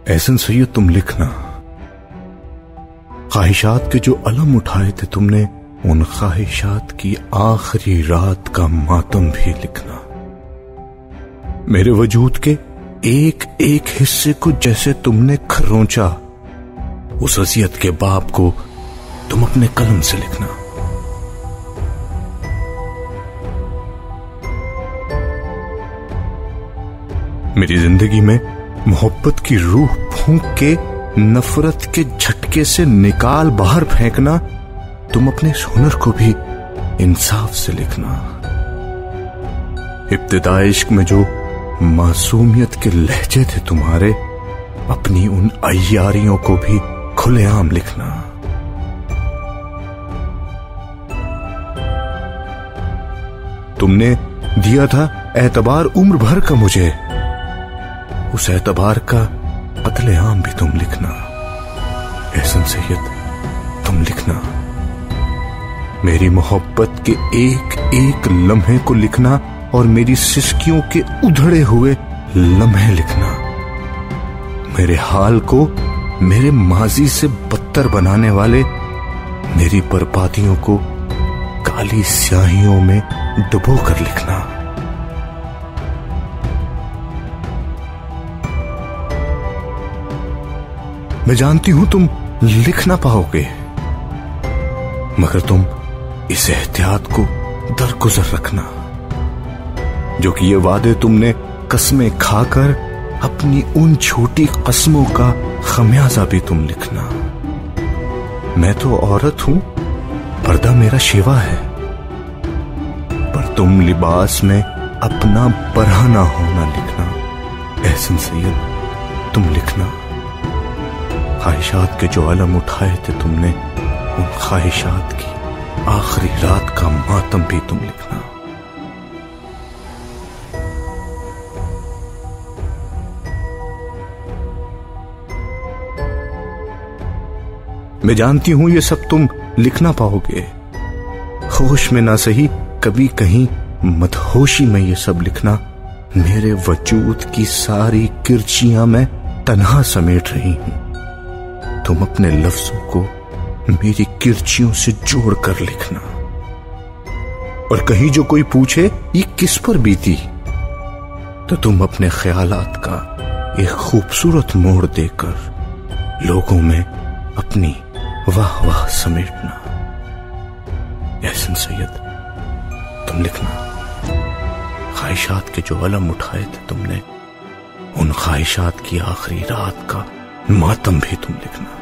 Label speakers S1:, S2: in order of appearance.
S1: एहसन सैयद तुम लिखना, ख्वाहिशात के जो अलम उठाए थे तुमने, उन ख्वाहिशात की आखिरी रात का मातम भी लिखना। मेरे वजूद के एक एक हिस्से को जैसे तुमने खरोंचा, उस अज़ियत के बाप को तुम अपने कलम से लिखना। मेरी जिंदगी में मोहब्बत की रूह फूंक के नफरत के झटके से निकाल बाहर फेंकना, तुम अपने इस हुनर को भी इंसाफ से लिखना। इब्तिदाए इश्क में जो मासूमियत के लहजे थे तुम्हारे, अपनी उन अय्यारियों को भी खुलेआम लिखना। तुमने दिया था एतबार उम्र भर का मुझे, उस एतबार का कत्लेआम भी तुम लिखना। एहसन सैयद तुम लिखना। मेरी मोहब्बत के एक एक लम्हे को लिखना और मेरी सिसकियों के उधड़े हुए लम्हे लिखना। मेरे हाल को मेरे माजी से बदतर बनाने वाले मेरी बर्बादियों को काली स्याहियों में डुबो कर लिखना। मैं जानती हूं तुम लिख ना पाओगे, मगर तुम इस एहतियात को दरगुजर रखना, जो कि ये वादे तुमने कसमें खाकर अपनी उन छोटी कसमों का खमियाजा भी तुम लिखना। मैं तो औरत हूं, पर्दा मेरा शेवा है, पर तुम लिबास में अपना बरहना होना लिखना। एहसन सैयद तुम लिखना। ख्वाहिशात के जो अलम उठाए थे तुमने, उन ख्वाहिशात की आखिरी रात का मातम भी तुम लिखना। मैं जानती हूं ये सब तुम लिख ना पाओगे। होश में ना सही, कभी कहीं मदहोशी में ये सब लिखना। मेरे वजूद की सारी किरचियां मैं तन्हा समेट रही हूं। तुम अपने लफ्जों को मेरी किरचियों से जोड़कर लिखना। और कहीं जो कोई पूछे ये किस पर बीती, तो तुम अपने ख्यालात का एक खूबसूरत मोड़ देकर लोगों में अपनी वाह वाह समेटना। एहसन सैयद तुम लिखना। ख्वाहिशात के जो अलम उठाए थे तुमने, उन ख्वाहिशात की आखिरी रात का मातम भी तुम लिखना।